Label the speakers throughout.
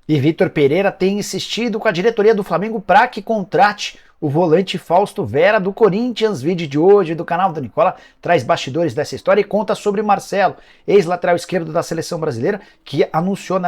Speaker 1: E Vitor Pereira tem insistido com a diretoria do Flamengo para que contrate o volante Fausto Vera do Corinthians. Vídeo de hoje do canal do Nicola traz bastidores dessa história e conta sobre Marcelo, ex-lateral esquerdo da seleção brasileira, que anunciou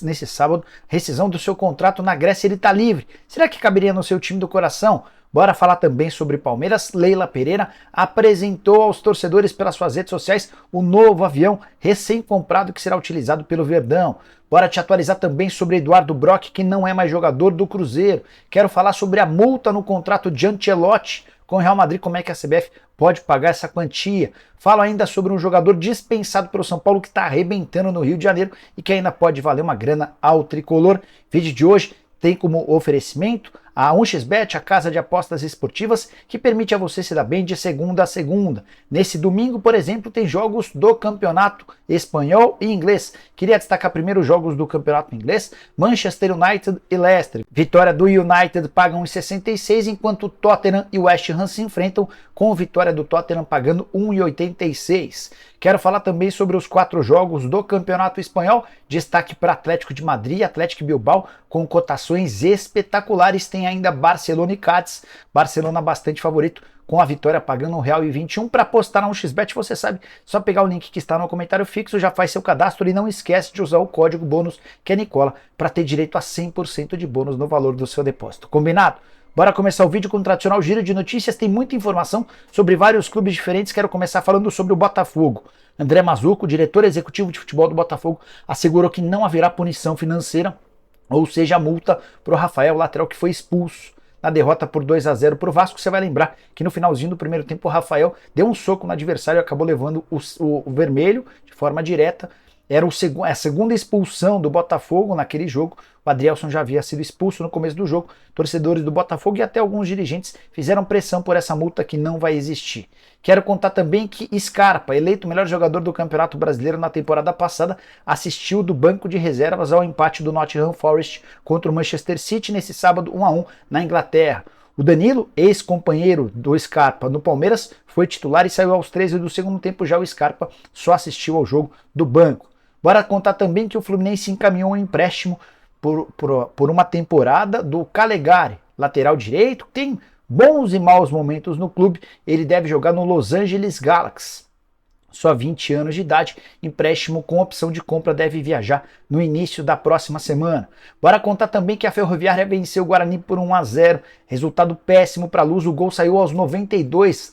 Speaker 1: nesse sábado rescisão do seu contrato na Grécia. Ele está livre. Será que caberia no seu time do coração? Bora falar também sobre Palmeiras. Leila Pereira apresentou aos torcedores pelas suas redes sociais o novo avião recém-comprado que será utilizado pelo Verdão. Bora te atualizar também sobre Eduardo Brock, que não é mais jogador do Cruzeiro. Quero falar sobre a multa no contrato de Ancelotti com o Real Madrid, como é que a CBF pode pagar essa quantia. Falo ainda sobre um jogador dispensado pelo São Paulo que está arrebentando no Rio de Janeiro e que ainda pode valer uma grana ao tricolor. Vídeo de hoje tem como oferecimento a 1xBet, a casa de apostas esportivas que permite a você se dar bem de segunda a segunda. Nesse domingo, por exemplo, tem jogos do campeonato espanhol e inglês. Queria destacar primeiro os jogos do campeonato inglês: Manchester United e Leicester. Vitória do United paga 1,66, enquanto o Tottenham e o West Ham se enfrentam, com vitória do Tottenham pagando 1,86. Quero falar também sobre os 4 jogos do Campeonato Espanhol. Destaque para Atlético de Madrid e Atlético Bilbao, com cotações espetaculares. Tem ainda Barcelona e Cádiz. Barcelona bastante favorito, com a vitória pagando R$1,21. Para apostar na 1xBet, você sabe, só pegar o link que está no comentário fixo, já faz seu cadastro e não esquece de usar o código bônus, que é Nicola, para ter direito a 100% de bônus no valor do seu depósito. Combinado? Bora começar o vídeo com o tradicional giro de notícias. Tem muita informação sobre vários clubes diferentes. Quero começar falando sobre o Botafogo. André Mazzuco, diretor executivo de futebol do Botafogo, assegurou que não haverá punição financeira, ou seja, a multa para o Rafael, lateral que foi expulso na derrota por 2-0 para o Vasco. Você vai lembrar que no finalzinho do primeiro tempo o Rafael deu um soco no adversário e acabou levando o vermelho de forma direta. Era a segunda expulsão do Botafogo naquele jogo. O Adrielson já havia sido expulso no começo do jogo. Torcedores do Botafogo e até alguns dirigentes fizeram pressão por essa multa que não vai existir. Quero contar também que Scarpa, eleito o melhor jogador do Campeonato Brasileiro na temporada passada, assistiu do banco de reservas ao empate do Nottingham Forest contra o Manchester City nesse sábado 1-1 na Inglaterra. O Danilo, ex-companheiro do Scarpa no Palmeiras, foi titular e saiu aos 13 do segundo tempo. Já o Scarpa só assistiu ao jogo do banco. Bora contar também que o Fluminense encaminhou um empréstimo por uma temporada do Calegari, lateral direito, que tem bons e maus momentos no clube. Ele deve jogar no Los Angeles Galaxy. Só 20 anos de idade, empréstimo com opção de compra, deve viajar no início da próxima semana. Bora contar também que a Ferroviária venceu o Guarani por 1-0, resultado péssimo para a Luz. O gol saiu aos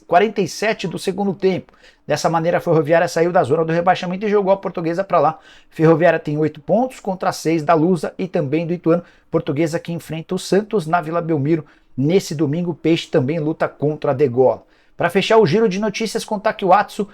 Speaker 1: 47 do segundo tempo. Dessa maneira a Ferroviária saiu da zona do rebaixamento e jogou a Portuguesa para lá. Ferroviária tem 8 pontos contra 6 da Lusa e também do Ituano. Portuguesa que enfrenta o Santos na Vila Belmiro nesse domingo. O Peixe também luta contra a Degola. Para fechar o giro de notícias, contar que o Atsu,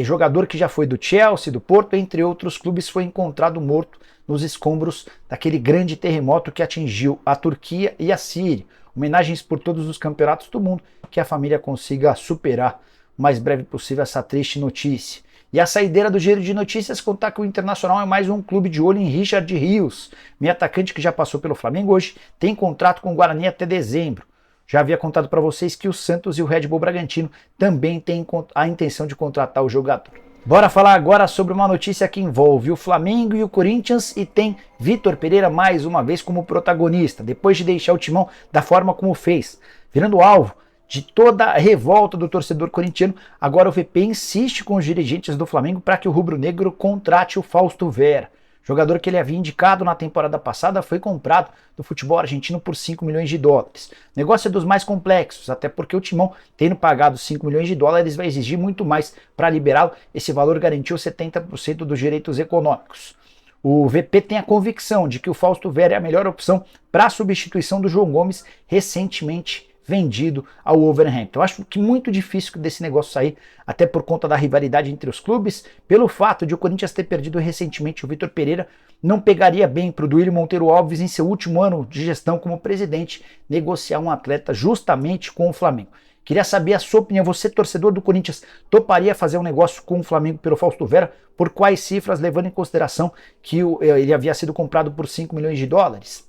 Speaker 1: jogador que já foi do Chelsea, do Porto, entre outros clubes, foi encontrado morto nos escombros daquele grande terremoto que atingiu a Turquia e a Síria. Homenagens por todos os campeonatos do mundo, que a família consiga superar o mais breve possível essa triste notícia. E a saideira do giro de notícias, contar que o Internacional é mais um clube de olho em Richard Rios, meio atacante que já passou pelo Flamengo, hoje tem contrato com o Guarani até dezembro. Já havia contado para vocês que o Santos e o Red Bull Bragantino também têm a intenção de contratar o jogador. Bora falar agora sobre uma notícia que envolve o Flamengo e o Corinthians e tem Vitor Pereira mais uma vez como protagonista, depois de deixar o timão da forma como fez, virando alvo de toda a revolta do torcedor corintiano. Agora o VP insiste com os dirigentes do Flamengo para que o rubro-negro contrate o Fausto Vera. Jogador que ele havia indicado na temporada passada foi comprado do futebol argentino por 5 milhões de dólares. O negócio é dos mais complexos, até porque o Timão, tendo pagado 5 milhões de dólares, vai exigir muito mais para liberá-lo. Esse valor garantiu 70% dos direitos econômicos. O VP tem a convicção de que o Fausto Vera é a melhor opção para a substituição do João Gomes, recentemente vendido ao Wolverhampton. Eu acho que muito difícil desse negócio sair, até por conta da rivalidade entre os clubes, pelo fato de o Corinthians ter perdido recentemente o Vitor Pereira. Não pegaria bem para o Duílio Monteiro Alves, em seu último ano de gestão como presidente, negociar um atleta justamente com o Flamengo. Queria saber a sua opinião. Você, torcedor do Corinthians, toparia fazer um negócio com o Flamengo pelo Fausto Vera? Por quais cifras, levando em consideração que ele havia sido comprado por 5 milhões de dólares?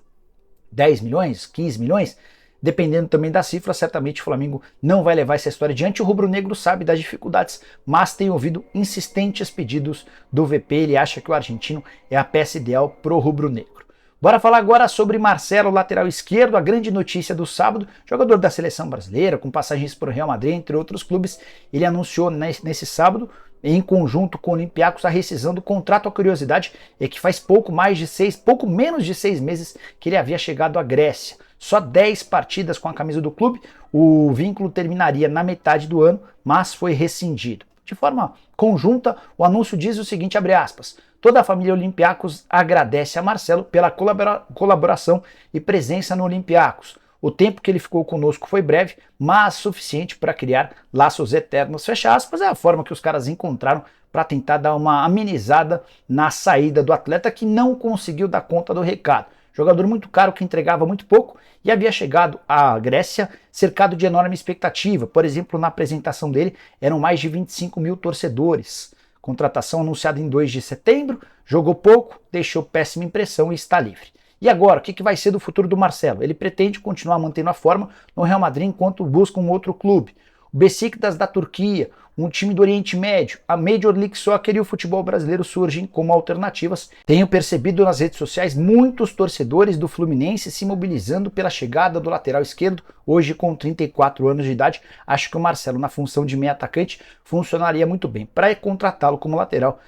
Speaker 1: 10 milhões? 15 milhões? Dependendo também da cifra, certamente o Flamengo não vai levar essa história adiante. O rubro-negro sabe das dificuldades, mas tem ouvido insistentes pedidos do VP. Ele acha que o argentino é a peça ideal pro rubro-negro. Bora falar agora sobre Marcelo, lateral esquerdo, a grande notícia do sábado, jogador da seleção brasileira, com passagens por Real Madrid, entre outros clubes. Ele anunciou nesse sábado, em conjunto com o Olympiacos, a rescisão do contrato. A curiosidade é que faz pouco menos de 6 meses que ele havia chegado à Grécia. Só 10 partidas com a camisa do clube, o vínculo terminaria na metade do ano, mas foi rescindido. De forma conjunta, o anúncio diz o seguinte, abre aspas, toda a família Olympiacos agradece a Marcelo pela colaboração e presença no Olympiacos. O tempo que ele ficou conosco foi breve, mas suficiente para criar laços eternos. Fecha aspas, é a forma que os caras encontraram para tentar dar uma amenizada na saída do atleta que não conseguiu dar conta do recado. Jogador muito caro que entregava muito pouco e havia chegado à Grécia cercado de enorme expectativa. Por exemplo, na apresentação dele eram mais de 25 mil torcedores. Contratação anunciada em 2 de setembro, jogou pouco, deixou péssima impressão e está livre. E agora, o que vai ser do futuro do Marcelo? Ele pretende continuar mantendo a forma no Real Madrid enquanto busca um outro clube. O Beşiktaş da Turquia, um time do Oriente Médio, a Major League Soccer e o futebol brasileiro surgem como alternativas. Tenho percebido nas redes sociais muitos torcedores do Fluminense se mobilizando pela chegada do lateral esquerdo, hoje com 34 anos de idade. Acho que o Marcelo, na função de meio atacante, funcionaria muito bem. Para contratá-lo como lateral,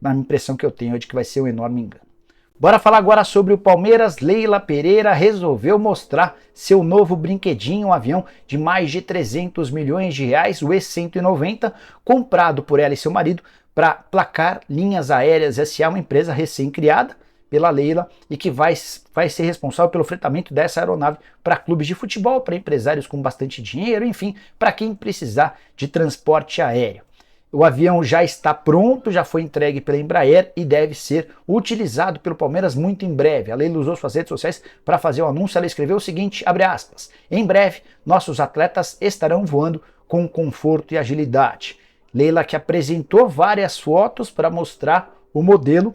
Speaker 1: a impressão que eu tenho é de que vai ser um enorme engano. Bora falar agora sobre o Palmeiras. Leila Pereira resolveu mostrar seu novo brinquedinho, um avião de mais de 300 milhões de reais, o E-190, comprado por ela e seu marido para Placar Linhas Aéreas S.A., uma empresa recém-criada pela Leila e que vai ser responsável pelo fretamento dessa aeronave para clubes de futebol, para empresários com bastante dinheiro, enfim, para quem precisar de transporte aéreo. O avião já está pronto, já foi entregue pela Embraer e deve ser utilizado pelo Palmeiras muito em breve. A Leila usou suas redes sociais para fazer o anúncio. Ela escreveu o seguinte, abre aspas, em breve nossos atletas estarão voando com conforto e agilidade. Leila que apresentou várias fotos para mostrar o modelo,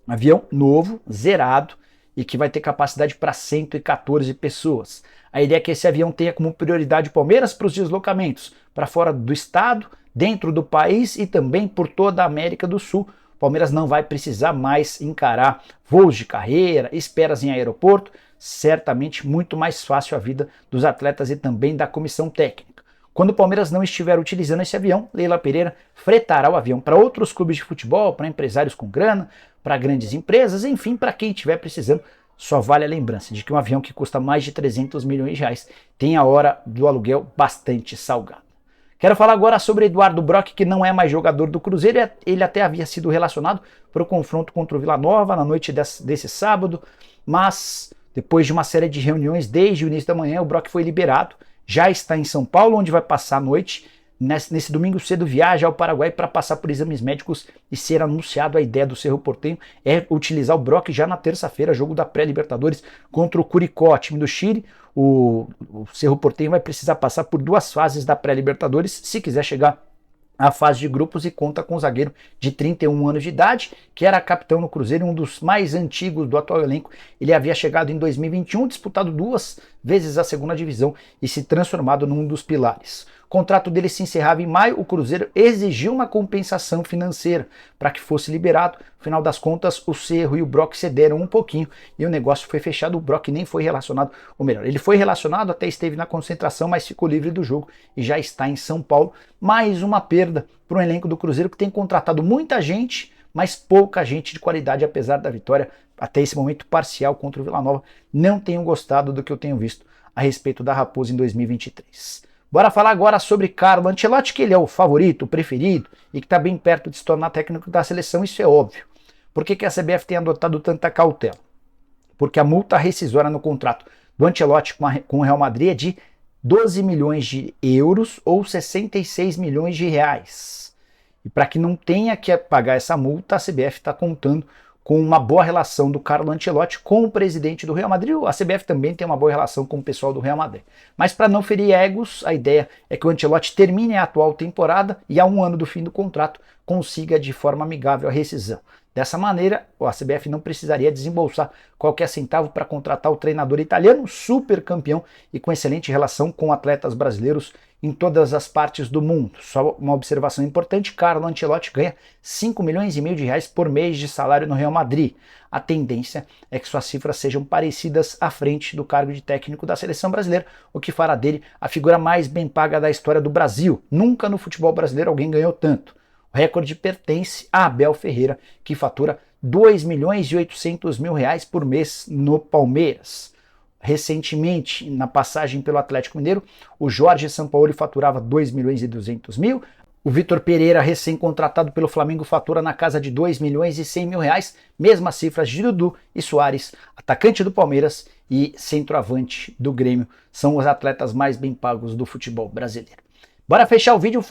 Speaker 1: avião novo, zerado, e que vai ter capacidade para 114 pessoas. A ideia é que esse avião tenha como prioridade o Palmeiras para os deslocamentos para fora do estado, dentro do país e também por toda a América do Sul. O Palmeiras não vai precisar mais encarar voos de carreira, esperas em aeroporto, certamente muito mais fácil a vida dos atletas e também da comissão técnica. Quando o Palmeiras não estiver utilizando esse avião, Leila Pereira fretará o avião para outros clubes de futebol, para empresários com grana, para grandes empresas, enfim, para quem estiver precisando. Só vale a lembrança de que um avião que custa mais de 300 milhões de reais tem a hora do aluguel bastante salgada. Quero falar agora sobre Eduardo Brock, que não é mais jogador do Cruzeiro. Ele até havia sido relacionado para o confronto contra o Vila Nova na noite desse sábado, mas depois de uma série de reuniões desde o início da manhã, o Brock foi liberado, já está em São Paulo, onde vai passar a noite. Nesse domingo cedo viaja ao Paraguai para passar por exames médicos e ser anunciado. A ideia do Cerro Porteño é utilizar o Brock já na terça-feira, jogo da pré-Libertadores contra o Curicó, time do Chile. O Cerro Porteño vai precisar passar por 2 fases da pré-Libertadores se quiser chegar à fase de grupos e conta com um zagueiro de 31 anos de idade, que era capitão no Cruzeiro, um dos mais antigos do atual elenco. Ele havia chegado em 2021, disputado 2 vezes a segunda divisão e se transformado num dos pilares. O contrato dele se encerrava em maio, o Cruzeiro exigiu uma compensação financeira para que fosse liberado. No final das contas, o Cerro e o Brock cederam um pouquinho e o negócio foi fechado. O Brock nem foi relacionado, ou melhor, ele foi relacionado, até esteve na concentração, mas ficou livre do jogo e já está em São Paulo. Mais uma perda para o elenco do Cruzeiro, que tem contratado muita gente, mas pouca gente de qualidade, apesar da vitória até esse momento parcial contra o Vila Nova. Não tenho gostado do que eu tenho visto a respeito da Raposa em 2023. Bora falar agora sobre Carlo Ancelotti, que ele é o favorito, o preferido, e que está bem perto de se tornar técnico da seleção, isso é óbvio. Por que a CBF tem adotado tanta cautela? Porque a multa rescisória no contrato do Ancelotti com o Real Madrid é de 12 milhões de euros ou 66 milhões de reais. E para que não tenha que pagar essa multa, a CBF está contando com uma boa relação do Carlo Ancelotti com o presidente do Real Madrid. A CBF também tem uma boa relação com o pessoal do Real Madrid. Mas para não ferir egos, a ideia é que o Ancelotti termine a atual temporada e a 1 ano do fim do contrato consiga de forma amigável a rescisão. Dessa maneira, a CBF não precisaria desembolsar qualquer centavo para contratar o treinador italiano, super campeão e com excelente relação com atletas brasileiros em todas as partes do mundo. Só uma observação importante, Carlo Ancelotti ganha 5 milhões e meio de reais por mês de salário no Real Madrid. A tendência é que suas cifras sejam parecidas à frente do cargo de técnico da seleção brasileira, o que fará dele a figura mais bem paga da história do Brasil. Nunca no futebol brasileiro alguém ganhou tanto. O recorde pertence a Abel Ferreira, que fatura 2 milhões e 800 mil reais por mês no Palmeiras. Recentemente, na passagem pelo Atlético Mineiro, o Jorge Sampaoli faturava 2 milhões e 200 mil. O Vitor Pereira, recém-contratado pelo Flamengo, fatura na casa de 2 milhões e 100 mil reais. Mesmas cifras de Dudu e Soares, atacante do Palmeiras e centroavante do Grêmio. São os atletas mais bem pagos do futebol brasileiro. Bora fechar o vídeo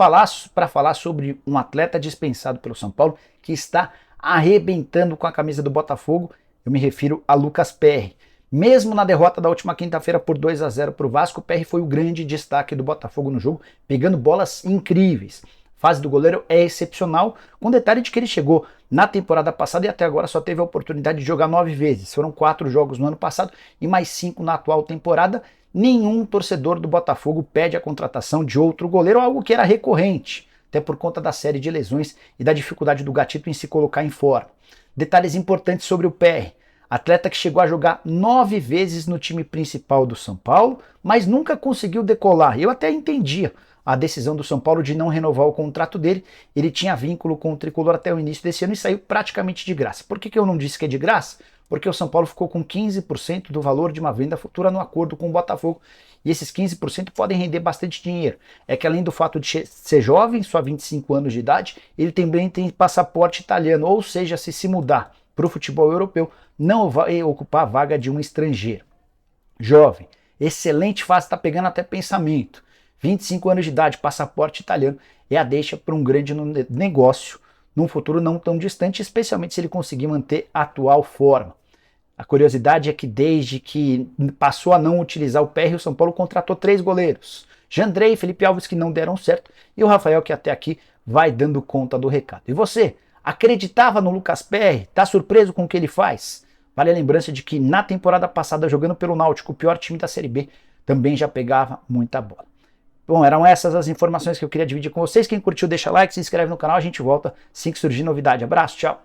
Speaker 1: para falar sobre um atleta dispensado pelo São Paulo que está arrebentando com a camisa do Botafogo. Eu me refiro a Lucas Perry. Mesmo na derrota da última quinta-feira por 2-0 para o Vasco, o Perry foi o grande destaque do Botafogo no jogo, pegando bolas incríveis. A fase do goleiro é excepcional, com detalhe de que ele chegou na temporada passada e até agora só teve a oportunidade de jogar 9 vezes. Foram 4 jogos no ano passado e mais 5 na atual temporada. Nenhum torcedor do Botafogo pede a contratação de outro goleiro, algo que era recorrente, até por conta da série de lesões e da dificuldade do Gatito em se colocar em forma. Detalhes importantes sobre o Perry. Atleta que chegou a jogar 9 vezes no time principal do São Paulo, mas nunca conseguiu decolar. Eu até entendia a decisão do São Paulo de não renovar o contrato dele. Ele tinha vínculo com o Tricolor até o início desse ano e saiu praticamente de graça. Por que eu não disse que é de graça? Porque o São Paulo ficou com 15% do valor de uma venda futura no acordo com o Botafogo. E esses 15% podem render bastante dinheiro. É que além do fato de ser jovem, só 25 anos de idade, ele também tem passaporte italiano, ou seja, se mudar para o futebol europeu, não vai ocupar a vaga de um estrangeiro. Jovem, excelente fase, está pegando até pensamento. 25 anos de idade, passaporte italiano, é a deixa para um grande negócio num futuro não tão distante, especialmente se ele conseguir manter a atual forma. A curiosidade é que desde que passou a não utilizar o Perry, o São Paulo contratou 3 goleiros. Jandrei, Felipe Alves, que não deram certo, e o Rafael, que até aqui vai dando conta do recado. E você, acreditava no Lucas Perry? Tá surpreso com o que ele faz? Vale a lembrança de que na temporada passada, jogando pelo Náutico, o pior time da Série B, também já pegava muita bola. Bom, eram essas as informações que eu queria dividir com vocês. Quem curtiu, deixa like, se inscreve no canal, a gente volta assim que surgir novidade. Abraço, tchau!